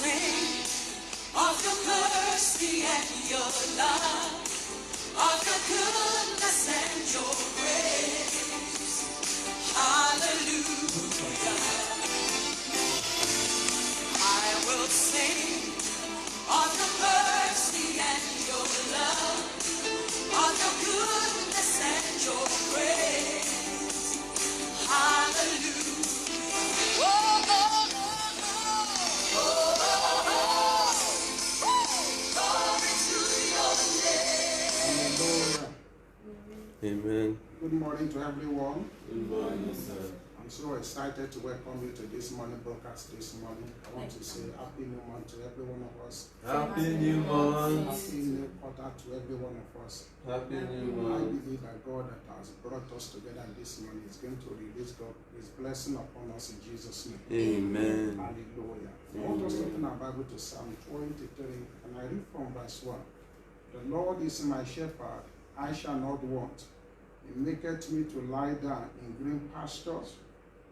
sing of your mercy and your love, of your goodness and your grace. Hallelujah. I will sing of your mercy and your love, of your goodness and your grace. Hallelujah. Oh, oh, oh, oh, oh, oh, oh. Glory to your name. Amen. Good morning to everyone. Good morning, sir. I'm so excited to welcome you to this morning broadcast this morning. I want to say Happy New Month to every one of us. Happy New Month. Happy New Quarter to every one of us. Happy New I Month. believe that God that has brought us together this morning is going to release His blessing upon us in Jesus' name. Amen. Hallelujah. I want us to open our Bible to Psalm 23, and I read from verse 1. The Lord is my shepherd, I shall not want. He maketh me to lie down in green pastures.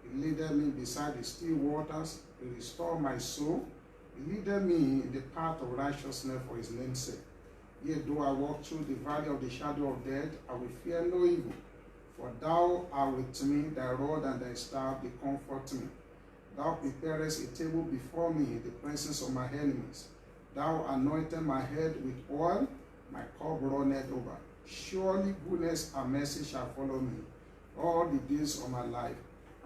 He leadeth me beside the still waters. He restore my soul. He leadeth me in the path of righteousness for his name's sake. Yea, though I walk through the valley of the shadow of death, I will fear no evil. For thou art with me, thy rod and thy staff, they comfort me. Thou preparest a table before me in the presence of my enemies. Thou anointest my head with oil, my cup runneth over. Surely goodness and mercy shall follow me all the days of my life,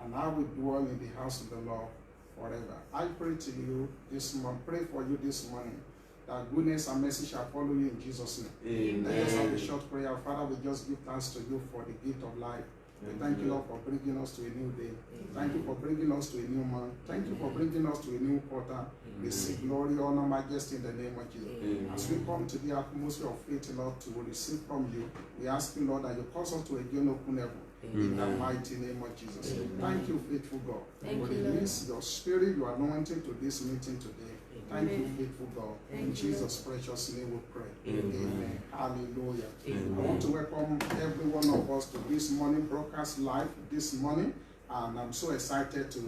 and I will dwell in the house of the Lord forever. I pray to you this morning, pray for you this morning, that goodness and mercy shall follow you in Jesus' name. Amen. Let us have a short prayer. Father, we just give thanks to you for the gift of life. We thank you, Lord, for bringing us to a new day. Thank you for bringing us to a new month. Thank you for bringing us to a new quarter. We seek glory, honor, majesty in the name of Jesus. As we come to the atmosphere of faith, Lord, to receive from you, we ask you, Lord, that you cause us to again open heaven. In the mighty name of Jesus. Thank you, faithful God. We release your spirit, your anointing to this meeting today. Thank you, faithful God. In Jesus' precious name we pray. Amen. Hallelujah. I want to welcome every one of us to this morning broadcast live this morning, and I'm so excited for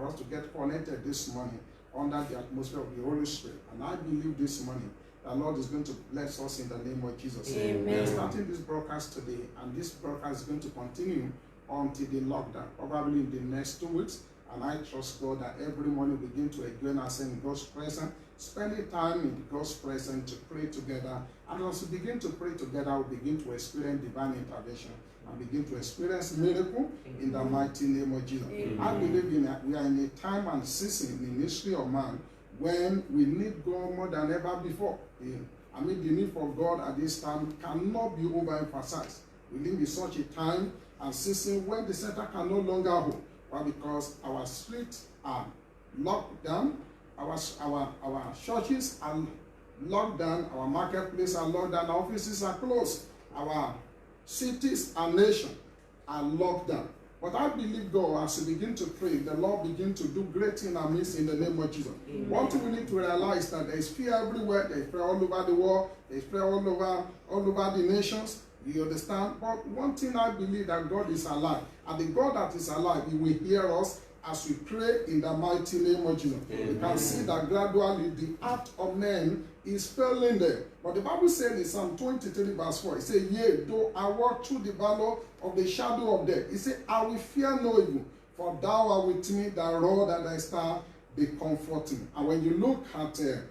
us to get connected this morning under the atmosphere of the Holy Spirit. And I believe this morning the Lord is going to bless us in the name of Jesus. Amen. We are starting this broadcast today, and this broadcast is going to continue until the lockdown, probably in the next 2 weeks. And I trust God that every morning we begin to join ourselves in God's presence, spending time in God's presence to pray together. And as we begin to pray together, we begin to experience divine intervention and begin to experience miracle in the mighty name of Jesus. I believe we are in a time and season in the history of man when we need God more than ever before. I mean, the need for God at this time cannot be overemphasized. We live in such a time and season when the center can no longer hold. Why? Because our streets are locked down, our churches are locked down, our marketplace are locked down, our offices are closed, our cities and nations are locked down. But I believe God, as we begin to pray, the Lord begin to do great things amidst in the name of Jesus. One thing we need to realize that there is fear everywhere, there is fear all over the world, there is fear all over the nations. You understand? But one thing I believe, that God is alive. And the God that is alive, He will hear us as we pray in the mighty name of Jesus. You can see that gradually the heart of man is failing them. But the Bible says in Psalm 23 verse 4, it says, yea, though I walk through the valley of the shadow of death, it says, I will fear no evil, for thou art with me, thy rod and thy staff, they comfort me. And when you look at 2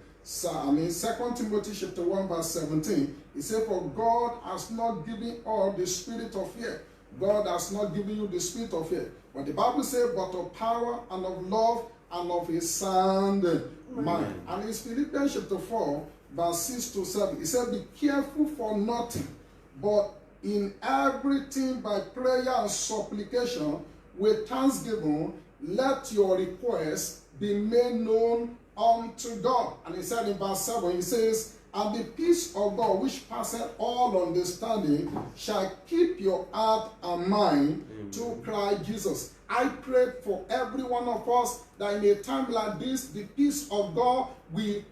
Timothy chapter 1 verse 17, it says, for God has not given all the spirit of fear. God has not given you the spirit of fear. But the Bible says, but of power and of love and of a sound mind. And in Philippians chapter 4 verse 6 to 7, it says, be careful for nothing, but in everything by prayer and supplication with thanksgiving, let your requests be made known unto God. And he said in verse 7, he says, and the peace of God, which passeth all understanding, shall keep your heart and mind to Christ Jesus. I pray for every one of us that in a time like this, the peace of God will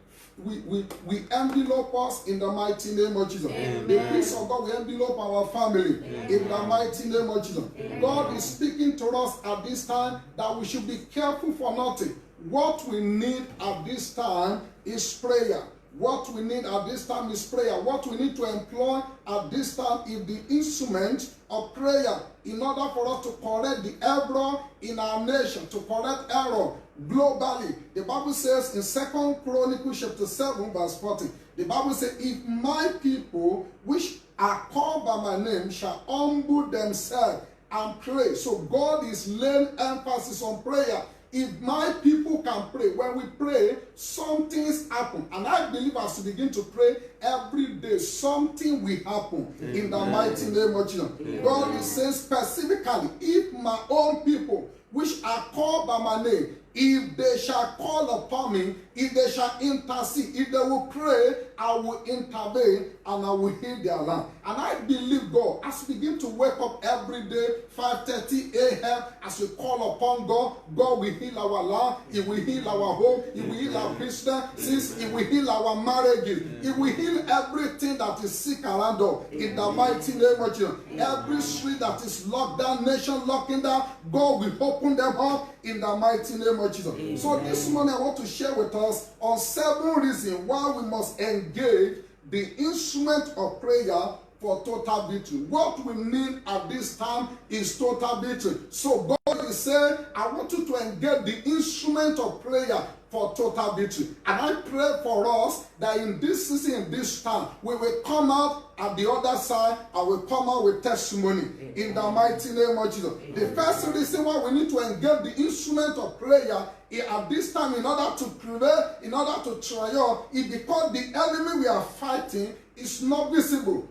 envelope us in the mighty name of Jesus. Amen. The peace of God will envelope our family in the mighty name of Jesus. God is speaking to us at this time that we should be careful for nothing. what we need at this time is prayer. What we need at this time is prayer. What we need to employ at this time is the instrument of prayer in order for us to correct the error in our nation, to correct error globally. The Bible says in 2 Chronicles chapter 7 verse 40, the Bible says, if my people which are called by my name shall humble themselves and pray. So God is laying emphasis on prayer. If my people can pray, when we pray, some things happen. And I believe as we begin to pray every day, something will happen. Amen. In the mighty name of Jesus. Amen. God is saying specifically, if my own people, which are called by my name, if they shall call upon me, if they shall intercede, if they will pray, I will intervene and I will heal their land. And I believe God, as we begin to wake up every day, 5:30 a.m., as we call upon God, God will heal our land, He will heal our home, He will heal our business, He will heal our marriages, He will heal everything that is sick around us. In the mighty name of Jesus. Every street that is locked down, nation locking down, God will open them up in the mighty name of Jesus. Amen. So this morning I want to share with us on 7 reasons why we must engage the instrument of prayer for total victory. What we need at this time is total victory. So God is saying, I want you to engage the instrument of prayer for total victory. And I pray for us that in this season, in this time, we will come out at the other side and will come out with testimony. Amen. In the mighty name of Jesus. Amen. The first reason why we need to engage the instrument of prayer at this time in order to prevail, in order to triumph, is because the enemy we are fighting is not visible.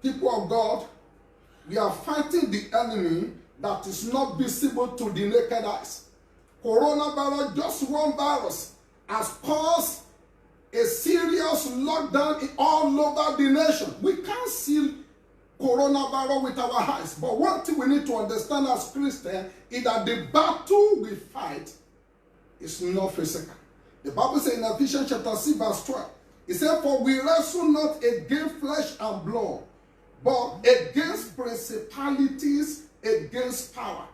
People of God, we are fighting the enemy that is not visible to the naked eyes. Coronavirus, just one virus, has caused a serious lockdown all over the nation. We can't see coronavirus with our eyes. But one thing we need to understand as Christians is that the battle we fight is not physical. The Bible says in Ephesians chapter 6 verse 12, it says, for we wrestle not against flesh and blood, but against principalities, against power,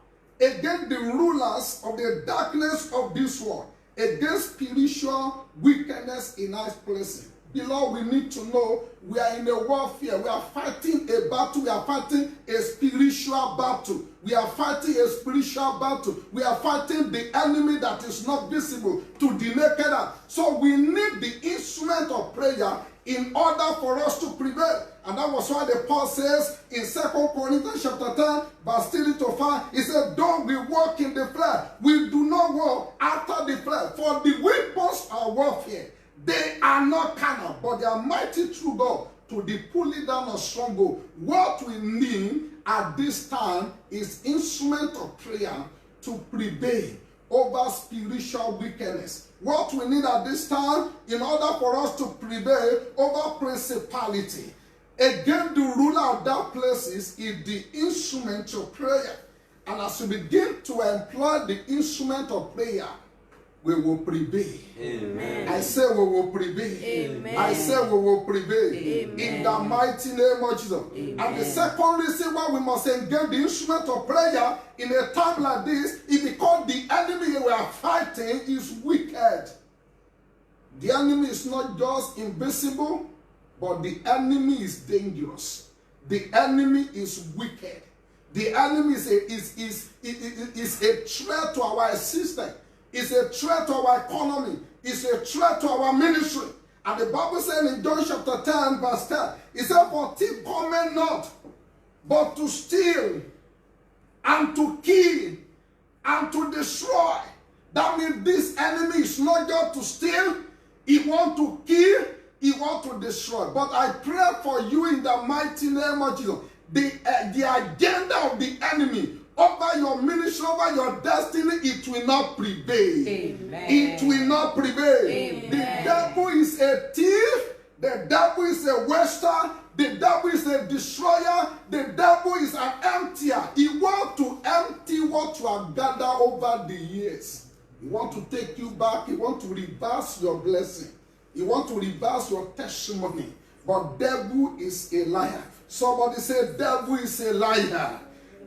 against the rulers of the darkness of this world, against spiritual wickedness in high places. Beloved, we need to know we are in a warfare. We are fighting a battle. We are fighting a spiritual battle. We are fighting a spiritual battle. We are fighting the enemy that is not visible to the naked eye. So we need the instrument of prayer in order for us to prevail. And that was why the Paul says in 2 Corinthians chapter 10, verse 3 to 5, he said, don't we walk in the flesh. We do not walk after the flesh. For the weapons of warfare, they are not carnal, but they are mighty through God to the pulling down of stronghold. What we need at this time is instrument of prayer to prevail over spiritual wickedness. What we need at this time in order for us to prevail over principality against the ruler of that places is the instrument of prayer. And as we begin to employ the instrument of prayer, we will prevail. Amen. I say we will prevail. Amen. I say we will prevail. Amen. In the mighty name of Jesus. Amen. And the second reason why we must engage the instrument of prayer in a time like this is because the enemy we are fighting is wicked. The enemy is not just invisible, but the enemy is dangerous. The enemy is wicked. The enemy is a threat to our existence. It's a threat to our economy. It's a threat to our ministry. And the Bible says in John chapter 10, verse 10, it says, for thief cometh not, but to steal, and to kill, and to destroy. That means this enemy is not just to steal, he wants to kill, he wants to destroy. But I pray for you in the mighty name of Jesus. The agenda of the enemy over your ministry, over your destiny, it will not prevail. Amen. It will not prevail. Amen. The devil is a thief. The devil is a waster. The devil is a destroyer. The devil is an emptier. He wants to empty what you have gathered over the years. He wants to take you back. He wants to reverse your blessing. He wants to reverse your testimony. But devil is a liar. Somebody say, devil is a liar.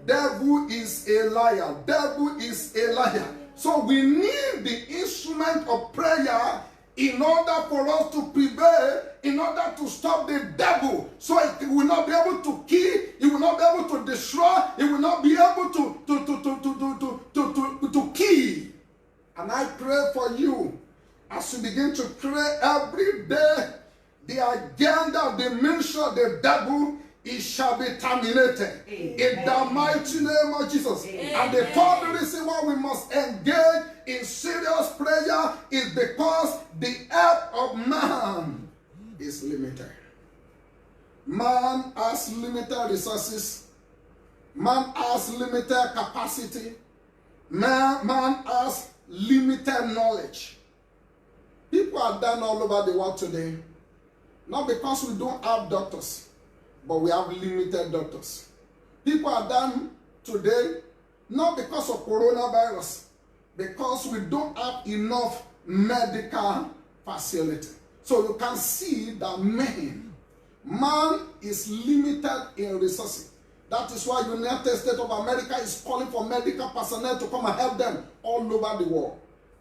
Devil is a liar. Devil is a liar. So we need the instrument of prayer in order for us to prevail, in order to stop the devil, so it will not be able to kill, it will not be able to destroy, it will not be able to kill. And I pray for you as you begin to pray every day, the agenda of the ministry of the devil, it shall be terminated. Amen. In the mighty name of Jesus. Amen. And the third reason why we must engage in serious prayer is because the help of man is limited. Man has limited resources. Man has limited capacity. Man has limited knowledge. People are dying all over the world today, not because we don't have doctors, but we have limited doctors. People are dying today, not because of coronavirus, because we don't have enough medical facility. So you can see that man is limited in resources. That is why the United States of America is calling for medical personnel to come and help them all over the world.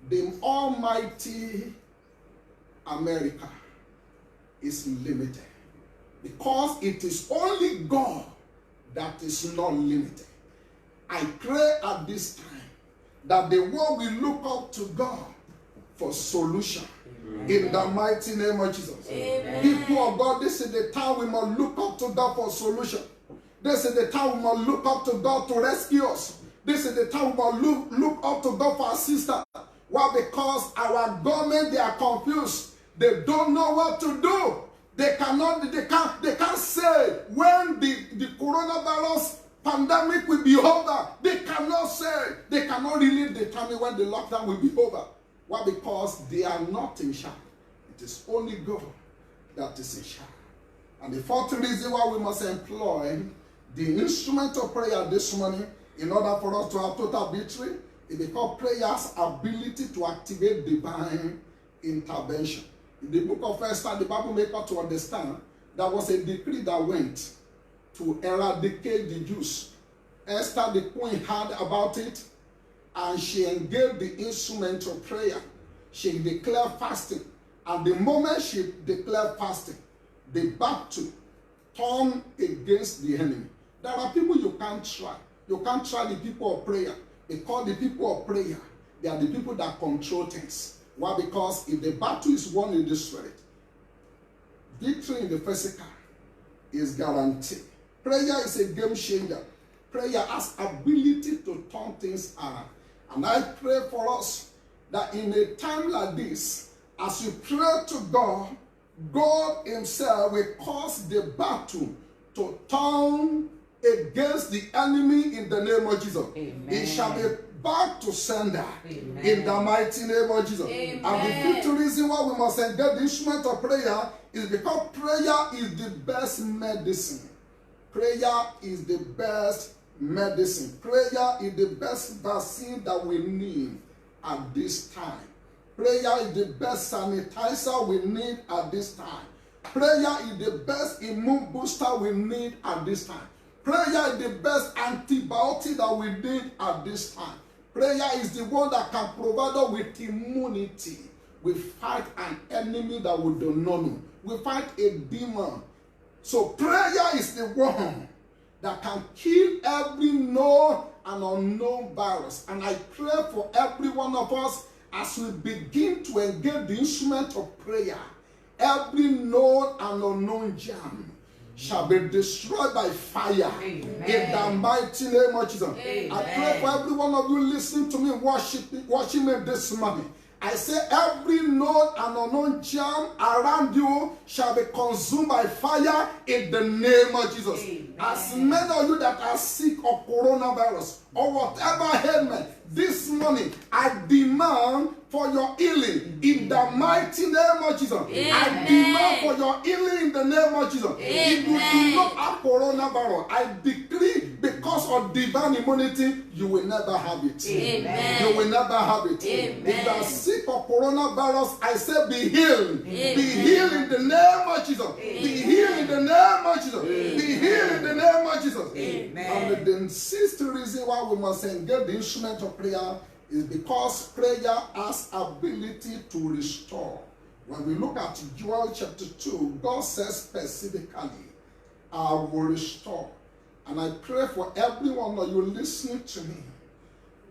The almighty America is limited because it is only God that is not limited. I pray at this time that the world will look up to God for solution. Amen. In the mighty name of Jesus. Amen. People of God, this is the time we must look up to God for solution. This is the time we must look up to God to rescue us. This is the time we must look up to God for assistance. Why? Because our government, they are confused. They don't know what to do. They can't say when the coronavirus pandemic will be over. They cannot say. They cannot really determine when the lockdown will be over. Why? Because they are not in charge. It is only God that is in charge. And the fourth reason why we must employ the instrument of prayer this morning in order for us to have total victory is because prayer's ability to activate divine intervention. In the book of Esther, the Bible makes us to understand there was a decree that went to eradicate the Jews. Esther, the queen, heard about it, and she engaged the instrument of prayer. She declared fasting. And the moment she declared fasting, the battle turned against the enemy. There are people you can't try. You can't try the people of prayer, because the people of prayer, they are the people that control things. Why? Because if the battle is won in the spirit, victory in the physical is guaranteed. Prayer is a game changer. Prayer has ability to turn things around. And I pray for us that in a time like this, as you pray to God, God himself will cause the battle to turn against the enemy in the name of Jesus. Amen. It shall be back to sender. Amen. In the mighty name of Jesus. Amen. And the fifth reason why we must engage the instrument of prayer is because prayer is the best medicine. Prayer is the best medicine. Prayer is the best vaccine that we need at this time. Prayer is the best sanitizer we need at this time. Prayer is the best immune booster we need at this time. Prayer is the best antibiotic that we need at this time. Prayer is the one that can provide us with immunity. We fight an enemy that we do not know. We fight a demon. So prayer is the one that can kill every known and unknown virus. And I pray for every one of us as we begin to engage the instrument of prayer. Every known and unknown germ shall be destroyed by fire. Amen. In the mighty name of Jesus. Amen. I pray for every one of you listening to me, watching me this morning. I say every known and unknown germ around you shall be consumed by fire in the name of Jesus. Amen. As many of you that are sick of coronavirus or whatever ailment, this morning I demand for your healing in the mighty name of Jesus. Amen. I demand for your healing in the name of Jesus. Amen. If you do not have coronavirus, I decree because of divine immunity, you will never have it. Amen. You will never have it. Amen. If you are sick of coronavirus, I say be healed. Amen. Be healed in the name of Jesus. Amen. Be healed in the name of Jesus. Amen. Be healed in the name of Jesus. Amen. And the sixth reason why we must engage the instrument of prayer is because prayer has ability to restore. When we look at Joel chapter 2, God says specifically, I will restore. And I pray for everyone of you listening to me,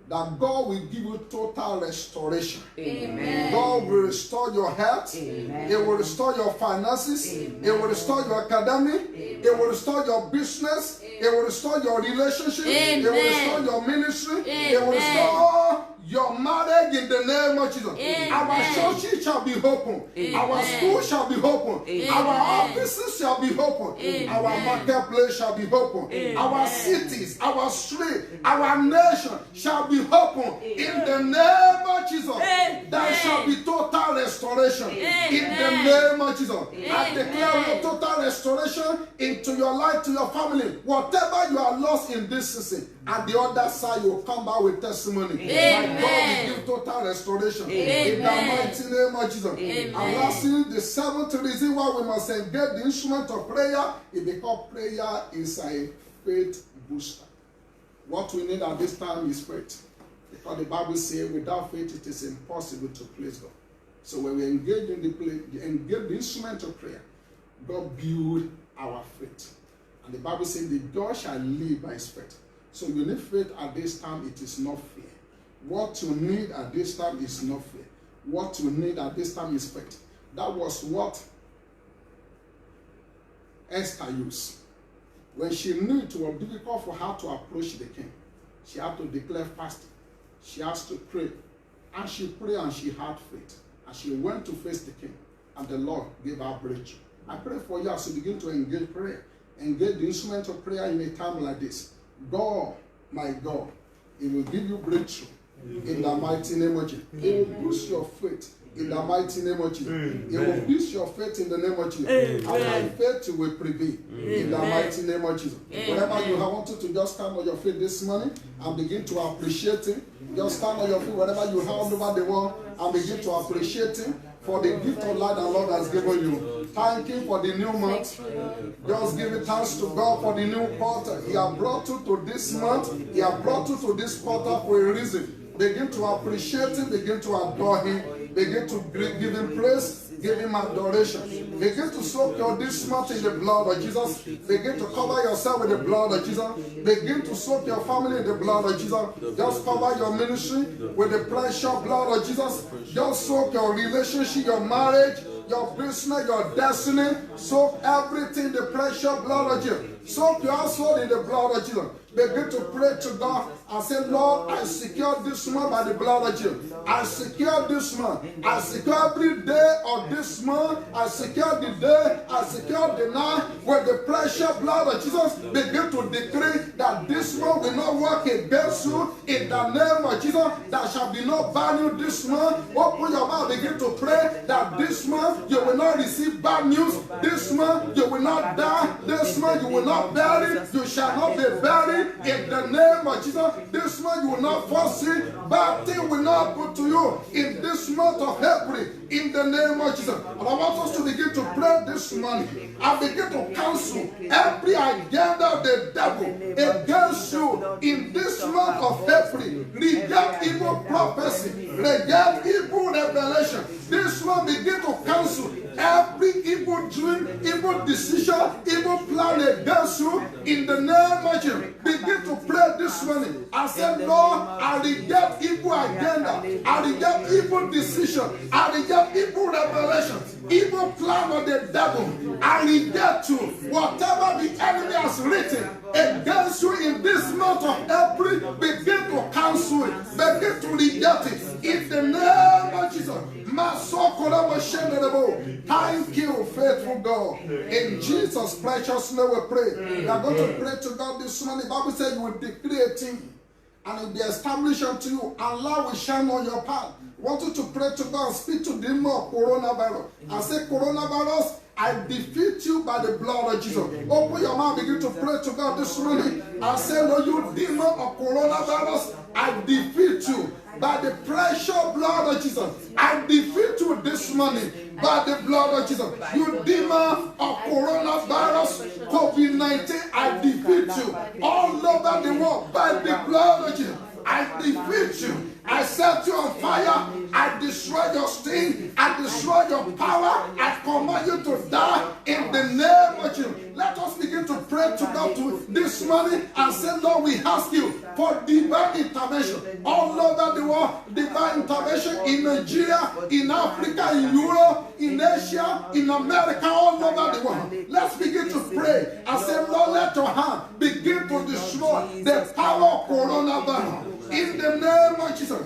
that God will give you total restoration. Amen. God will restore your health. Amen. It will restore your finances. Amen. It will restore your academic. Amen. It will restore your business. It will restore your relationship. It will restore your ministry. It will restore your marriage in the name of Jesus. Amen. Our churches shall be open. Amen. Our schools shall be open. Amen. Our offices shall be open. Amen. Our marketplace shall be open. Amen. Our cities, our street, our nation shall be open. In the name of Jesus, there shall be total restoration. In the name of Jesus, I declare a total restoration into your life, to your family. Whatever you are lost in this season, at the other side, you will come back with testimony. My God will give total restoration. In the mighty name of Jesus. And lastly, the seventh reason why we must engage the instrument of prayer is because prayer is a faith booster. What we need at this time is faith. Because the Bible says without faith it is impossible to please God. So when we engage in the instrument of prayer, God builds our faith. And the Bible says the just shall live by his faith. So you need faith at this time, it is not fear. What you need at this time is not fear. What you need at this time is faith. That was what Esther used. When she knew it was difficult for her to approach the king, she had to declare fasting. She has to pray. And she prayed and she had faith. And she went to face the king. And the Lord gave her breakthrough. I pray for you as you begin to engage prayer. Engage the instrument of prayer in a time like this. God, my God, He will give you breakthrough in the mighty name of Jesus. He will boost your faith in the mighty name of Jesus. He will boost your faith in the name of Jesus. And by faith you will prevail in the mighty name of Jesus. Wherever you have wanted to just stand on your feet this morning and begin to appreciate Him. Just stand on your feet wherever you have all over the world and begin to appreciate Him for the gift of life that Lord has given you. Thank Him for the new month. Just give it thanks to God for the new quarter. He has brought you to this month. He has brought you to this quarter for a reason. Begin to appreciate Him. Begin to adore Him. Begin to give Him praise. Give Him adoration. Begin to soak your this month in the blood of Jesus. Begin to cover yourself with the blood of Jesus. Begin to soak your family in the blood of Jesus. Just cover your ministry with the precious blood of Jesus. Just soak your relationship, your marriage, your business, your destiny. Soak everything in the precious blood of Jesus. Soak your household in the blood of Jesus. Begin to pray to God and say, Lord, I secure this month by the blood of Jesus. I secure this month. I secure every day of this month. I secure the day. I secure the night with the precious blood of Jesus. Begin to decree that this month will not work against you in the name of Jesus. There shall be no value this month. Open your mouth. Begin to pray that this month you will not receive bad news. This month you will not die. This month you will not bury. You shall not be buried. In the name of Jesus, this month you will not foresee, bad thing will not happen to you in this month of April, in the name of Jesus. And I want us to begin to pray this morning and begin to cancel every agenda of the devil against you in this month of April. Reject evil prophecy, reject evil revelation. This one begin to cancel every evil dream, evil decision, evil plan against you in the name of Jesus. Begin to pray this morning and say, Lord, I reject evil agenda, I reject evil decision, I reject evil revelation, evil plan of the devil. I reject you. Whatever the enemy has written against you in this month of April, begin to cancel it, begin to reject it in the name of Jesus. Thank you, faithful God. In Jesus' precious name we pray. We are going to pray to God this morning. The Bible says you will decree a thing and it will be established unto you, and light will shine on your path. I want you to pray to God and speak to the demon of coronavirus and say, coronavirus, I defeat you by the blood of Jesus. Open your mouth, begin to pray to God this morning and say, no, you demon of coronavirus, I defeat you by the precious blood of Jesus. I defeat you this morning by the blood of Jesus. You demon of coronavirus, COVID-19, I defeat you all over the world by the blood of Jesus. I defeat you I set you on fire. I destroy your sting. I destroy your power. I command you to die in the name of Jesus. Let us begin to pray to God this morning and say, Lord, we ask you for divine intervention all over the world. Divine intervention in Nigeria, in Africa, in Europe, in Asia, in America, all over the world. Let's begin to pray and say, Lord, let your hand begin to destroy the power of coronavirus. In the name of Jesus,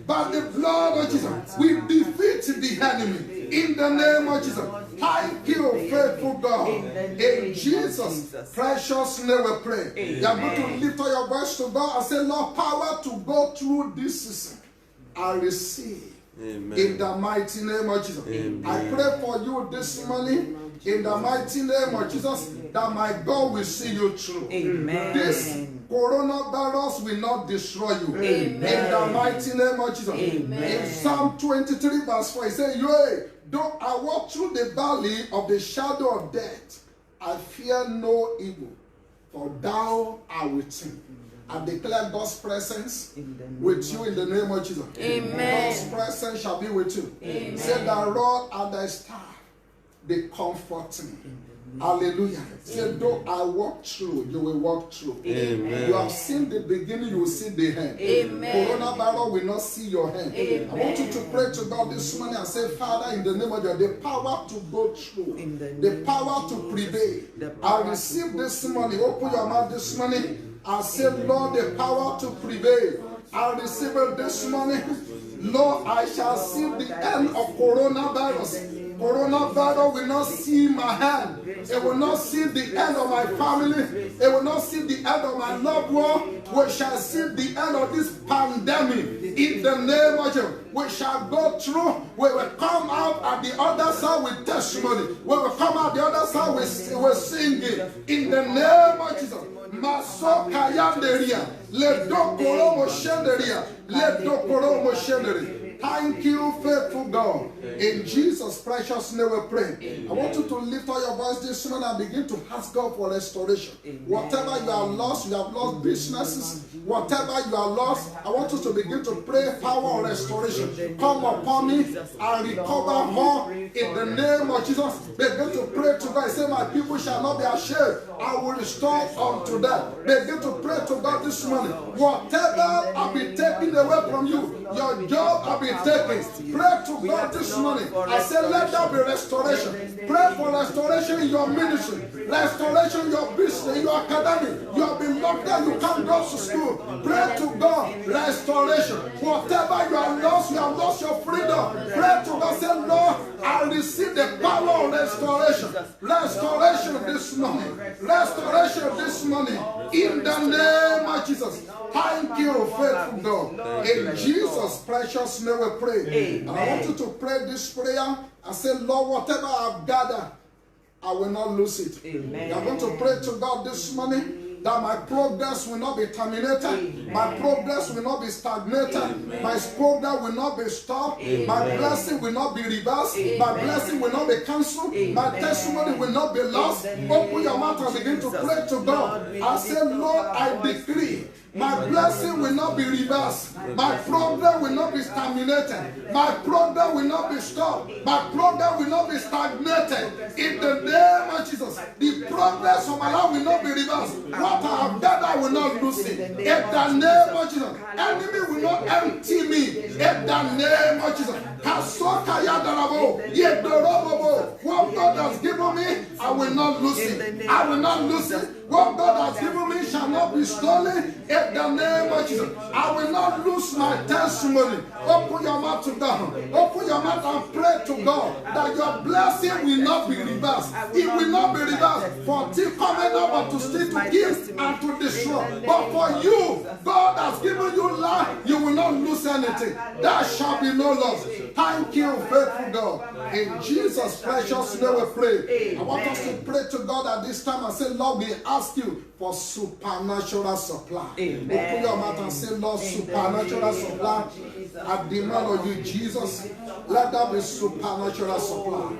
by the blood of Jesus, we defeat the enemy. In the name of Jesus, thank you, faithful God. In Jesus' precious name we pray. You are going to lift up your voice to God and say, Lord, power to go through this season, I receive. Amen. In the mighty name of Jesus. Amen. I pray for you this morning in the mighty name of Jesus that my God will see you through. Amen. This coronavirus will not destroy you. Amen. In the mighty name of Jesus. Amen. In Psalm 23 verse 4, it says, yea, though I walk through the valley of the shadow of death, I fear no evil, for thou art with me. I declare God's presence with you in the name of Jesus. Amen. God's presence shall be with you. Amen. Say, thy rod and thy staff, they comfort me. Hallelujah. Say, though I walk through, you will walk through. Amen. You have seen the beginning, you will see the end. Amen. Coronavirus will not see your hand. Amen. I want you to pray to God this morning and say, Father, in the name of God, the power to go through, the power to prevail. I receive this morning. Open your mouth this morning and say, Lord, the power to prevail. I receive it this morning. Lord, I shall see the end of coronavirus. Coronavirus will not see my hand. It will not see the end of my family. It will not see the end of my loved one. We shall see the end of this pandemic. In the name of Jesus, we shall go through. We will come out at the other side with testimony. We will come out the other side with singing. In the name of Jesus. Masoka yanderia, le dokoro moshenderia, le dokoro moshenderia. Thank you, faithful God. In Jesus' precious name we pray. I want you to lift up your voice this morning and begin to ask God for restoration. Whatever you have lost businesses, whatever you have lost, I want you to begin to pray power of restoration. Come upon me and recover more in the name of Jesus. Begin to pray to God. Say, my people shall not be ashamed. I will restore unto them. Begin to pray to God this morning. Whatever have been taken away from you, your job have been taken. Pray to God this morning. I say, let there be restoration. Pray for restoration in your ministry, restoration in your business, in your academy. You have been locked down, you can't go to school. Pray to God, restoration. Whatever you have lost your freedom. Pray to God, say, Lord, I receive the power of restoration. Restoration this morning. Restoration this morning. In the name of Jesus. Thank you, faithful God. In Jesus' precious name we pray. And I want you to pray this prayer and say, Lord, whatever I've gathered, I will not lose it. Amen. You are going to pray to God this morning that my progress will not be terminated. Amen. My progress will not be stagnated. Amen. My progress will not be stopped. Amen. My blessing will not be reversed. Amen. My blessing will not be cancelled. Amen. My testimony will not be lost. Amen. Open your mouth and begin to pray to God. I say, Lord, I decree my blessing will not be reversed. My program will not be terminated. My program will not be stopped. My program will not be stagnated. In the name of Jesus, the progress of my life will not be reversed. What I have done, I will not lose it. In the name of Jesus, enemy will not empty me. In the name of Jesus, what God has given me, I will not lose it. I will not lose it. What God has given me shall not be stolen. In the name of Jesus, I will not lose my testimony. Open your mouth to God. Open your mouth and pray to God that your blessing will not be reversed. It will not be reversed. For till coming up but to steal, to give, and to destroy. But for you, God has given you life. You will not lose anything. There shall be no loss. Thank you, faithful God. In Jesus' precious name we pray. I want us to pray to God at this time and say, Lord, we ask you for supernatural supply. Amen. Open your mouth and say, Lord, supernatural supply. I demand of you, Jesus. Let there be supernatural supply.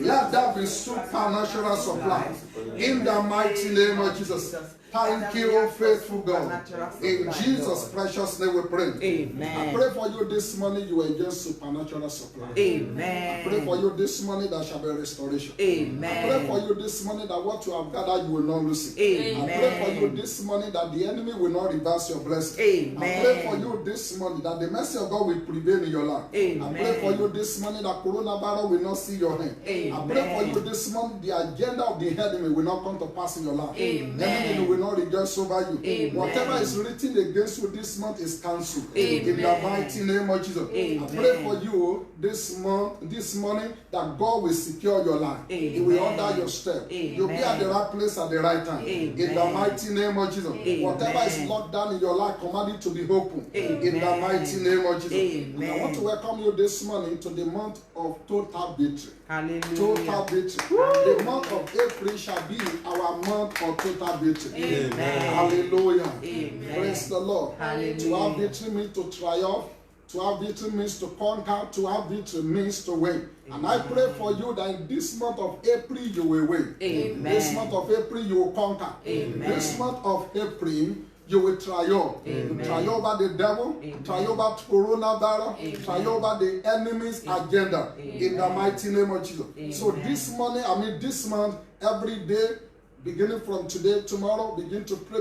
Let there be supernatural supply. In the mighty name of Jesus. Thank you, faithful God. In Jesus' precious name we pray. Amen. I pray for you this morning, you enjoy supernatural supply. Amen. I pray for you this morning, there shall be restoration. Amen. I pray for you this morning that what you have gathered, you will not lose it. Amen. I pray for you this morning that the enemy will not reverse your blessing. Amen. I pray for you this morning that the mercy of God will prevail in your life. Amen. I pray for you this morning that coronavirus will not see your hand. Amen. I pray for you this morning the agenda of the enemy will not come to pass in your life. Amen. The enemy will not rejoice over you. Amen. Whatever is written against you this month is cancelled. Amen. In the mighty name of Jesus. Amen. I pray for you this morning that God will secure your life. Amen. He will order your step. Amen. You'll be at the right place at the right time. Amen. In the mighty name of Jesus. Amen. Whatever is locked down in your life, command it to be open. Amen. In the mighty name of Jesus. Amen. And I want to welcome you this morning to the month of total victory. Hallelujah. Total victory. The month of April shall be our month of total victory. Amen. Hallelujah. Amen. Praise the Lord. Hallelujah. To have victory means to triumph. To have victory means to conquer. To have victory means to win. And I pray for you that in this month of April you will win. Amen. This month of April you will conquer. Amen. This month of April you will triumph. Amen. You triumph over the devil. Amen. Triumph over coronavirus. Amen. Triumph over the enemy's agenda. In the mighty name of Jesus. Amen. So this morning, this month, every day, beginning from today, tomorrow, begin to pray.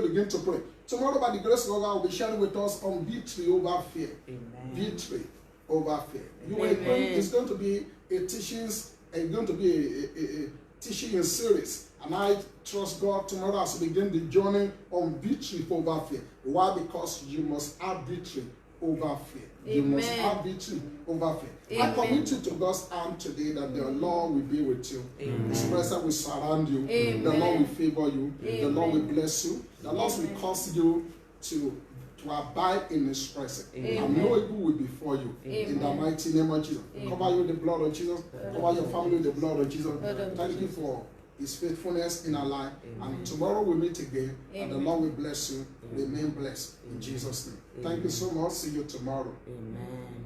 Tomorrow, by the grace of God, will be sharing with us on victory over fear. Amen. Victory over fear. Amen. It's going to be a teaching series. And I trust God tomorrow as we begin the journey on victory over fear. Why? Because you must have victory over fear. You must have victory over fear. I commit you to God's arm today that the Lord will be with you. Amen. His presence will surround you. Amen. The Lord will favor you. Amen. The Lord will bless you. The Lord will cause you to abide in His presence. Amen. And no evil will be for you. Amen. In the mighty name of Jesus. Amen. Cover you with the blood of Jesus. Cover your family with the blood of Jesus. Blood of Thank you Jesus. for His faithfulness in our life. Amen. And tomorrow we meet again. And the Amen. Lord will bless you. Remain blessed in Jesus' name. Thank you so much. See you tomorrow. Amen.